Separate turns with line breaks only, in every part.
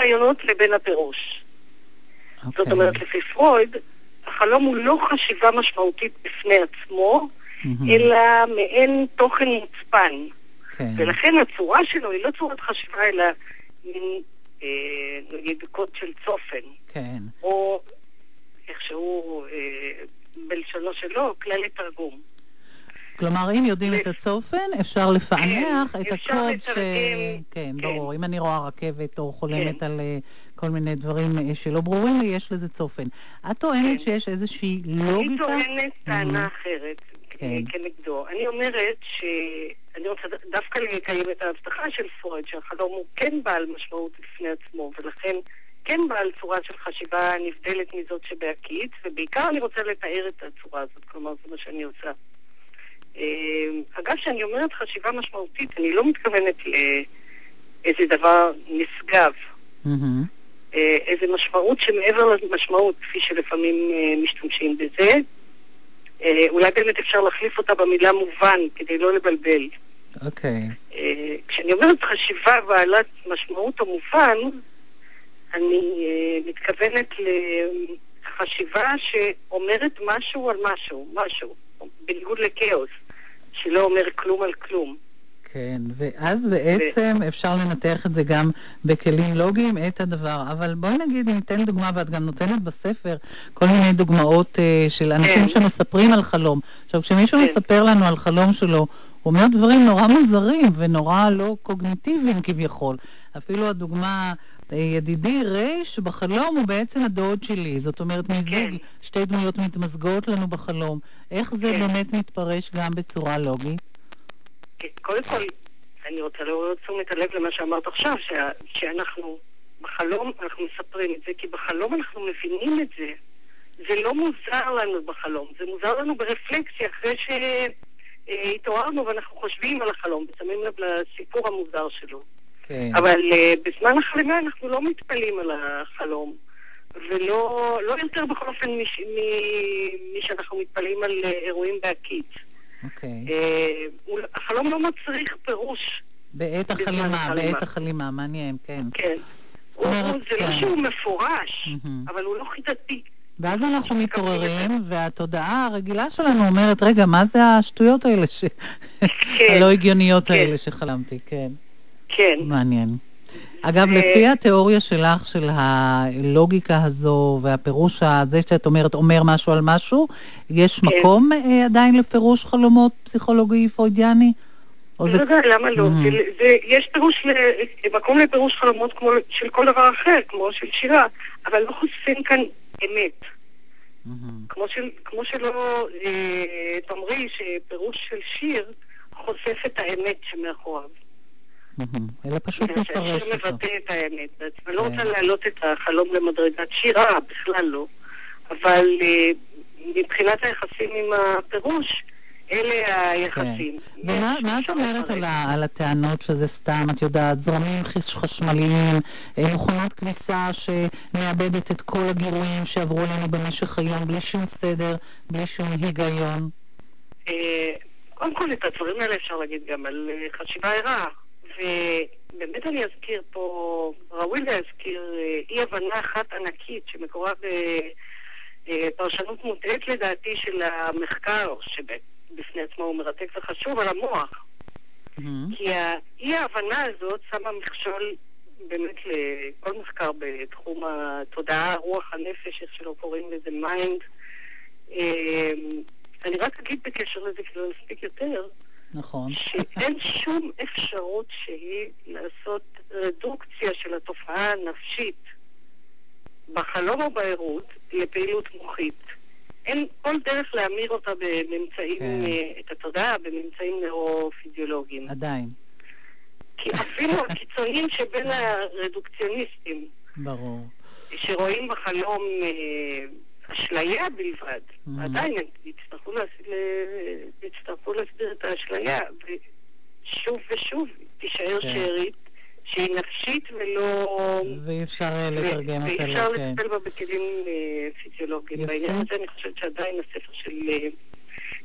הרעיונות לבין הפירוש. זאת אומרת, לפי פרויד, החלום הוא לא חשיבה משמעותית בפני עצמו, אלא מעין תוכן מוצפן. ולכן הצורה שלו היא לא צורת חשיבה, אלא מין, נגיד, קוד של צופן. או איכשהו בלשונו שלו, כללי תרגום.
כלומר, אם יודעים את הצופן, אפשר לפענח את הקוד ש... כן, ברור. אם אני רואה רכבת או חולמת על כל מיני דברים שלא ברורים לי, יש לזה צופן. את טוענת שיש איזושהי לוגיקה?
אני טוענת טענה אחרת כנגדו. אני אומרת שאני רוצה דווקא לקיים את ההבטחה של פרויד, שהחלום הוא כן בעל משמעות בפני עצמו, ולכן כן בעל צורה של חשיבה נבדלת מזאת שבהקיץ, ובעיקר אני רוצה לתאר את הצורה הזאת, כלומר זה מה שאני עושה. אגב, שאני אומרת חשיבה משמעותית, אני לא מתכוונת לאיזה דבר נשגב. איזה משמעות שמעבר למשמעות, כפי שלפעמים משתמשים בזה. אולי באמת אפשר להחליף אותה במילה מובן, כדי לא לבלבל. כשאני אומרת חשיבה בעלת משמעות או מובן, אני מתכוונת לחשיבה שאומרת משהו על משהו, בניגוד לקאוס, שלא אומר כלום על כלום.
כן, ואז בעצם אפשר לנתח את זה גם בכלים לוגיים, את הדבר. אבל בואי נגיד, ניתן דוגמה, ואת גם נותנת בספר כל מיני דוגמאות של אנשים שמספרים על חלום. עכשיו, כשמישהו מספר לנו על חלום שלו, הוא אומר דברים נורא מוזרים ונורא לא קוגניטיביים כביכול. אפילו הדוגמה, ידידי רייש בחלום הוא בעצם הדוד שלי. זאת אומרת, מזיג שתי דמויות מתמזגות לנו בחלום. איך זה באמת מתפרש גם בצורה לוגית?
קודם כל, אני רוצה להוריד תשומת הלב למה שאמרת עכשיו, שאנחנו בחלום, אנחנו מספרים את זה, כי בחלום אנחנו מבינים את זה. זה לא מוזר לנו בחלום, זה מוזר לנו ברפלקסיה, אחרי שהתעוררנו ואנחנו חושבים על החלום, ושמים לב לסיפור המוזר שלו. אבל בזמן החלמה אנחנו לא מתפלים על החלום, ולא יותר בכל אופן מי שאנחנו מתפלים על אירועים בהקיץ. החלום לא מצריך פירוש
בעת החלימה, מעניין, כן.
זה לא שהוא מפורש, אבל הוא לא חידתי.
ואז אנחנו מתעוררים, והתודעה הרגילה שלנו אומרת, רגע, מה זה השטויות האלה, הלא הגיוניות האלה שחלמתי, כן. מעניין. אגב, לפי התיאוריה שלך, של הלוגיקה הזו והפירוש הזה שאת אומרת, אומר משהו על משהו, יש מקום עדיין לפירוש חלומות פסיכולוגי פרוידיאני?
לא יודע, למה לא? יש מקום לפירוש חלומות של כל דבר אחר, כמו של שירה, אבל לא חושפים כאן אמת. כמו שלא תאמרי שפירוש של שיר חושף את האמת שמאחוריו.
אלא פשוט מפרש אותו.
השיר מבטא את האמת. אני לא רוצה להעלות את החלום למדרגת שירה, בכלל לא. אבל מבחינת היחסים עם הפירוש, אלה היחסים.
ומה את אומרת על הטענות שזה סתם, את יודעת, זרמים חשמליים, מכונות כביסה שמאבדת את כל הגירויים שעברו לנו במשך היום, בלי שום סדר, בלי שום היגיון?
קודם כל, את הדברים האלה אפשר להגיד גם על חשיבה ערה. ובאמת אני אזכיר פה, ראוי להזכיר אי הבנה אחת ענקית שמקורה בפרשנות מוטעת לדעתי של המחקר, שבפני עצמו הוא מרתק וחשוב, על המוח. כי האי ההבנה הזאת שמה מכשול באמת לכל מחקר בתחום התודעה, רוח הנפש, איך שלא קוראים לזה מיינד. אני רק אגיד בקשר לזה כי לא נספיק יותר,
נכון.
שאין שום אפשרות שהיא לעשות רדוקציה של התופעה הנפשית בחלום או בעירות לפעילות מוחית. אין כל דרך להמיר אותה בממצאים, את התודעה, בממצאים נאורו-פיזיולוגיים.
עדיין.
כי אפילו הקיצונים שבין הרדוקציוניסטים,
ברור.
שרואים בחלום אשליה בלבד, עדיין יצטרכו להסביר את האשליה, ושוב ושוב תישאר שארית שהיא נפשית ולא...
ואי אפשר לתרגם אותה.
ואי אפשר לטפל בה בכלים פיזיולוגיים. בעניין הזה אני חושבת שעדיין הספר של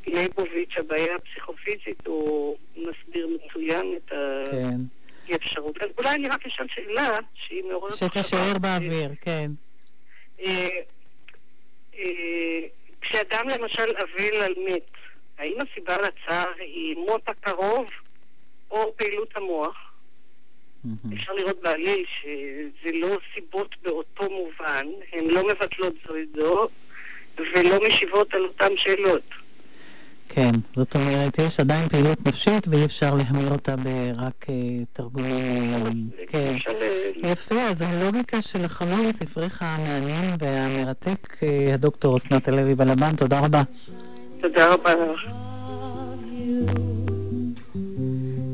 לייבוביץ', הבעיה הפסיכופיזית, הוא מסביר מצוין את היא אפשרות. אז אולי אני רק אשאל שאלה שהיא מעוררת...
שתשאר באוויר, כן.
כשאדם למשל אבל על מת, האם הסיבה לצער היא מות הקרוב או פעילות המוח? אפשר לראות בעליל שזה לא סיבות באותו מובן, הן לא מבטלות זו את זו ולא משיבות על אותן שאלות.
כן, זאת אומרת, יש עדיין פעילות נפשית ואי אפשר להמיר אותה ברק תרגומים. כן. יפה, אז הלוגיקה של החלום, ספריך המעניין והמרתק, הדוקטור אסנת הלוי בלבן, תודה רבה.
תודה רבה לך.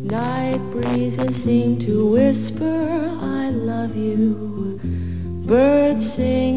Night breezes seem to whisper I love you. Birds sing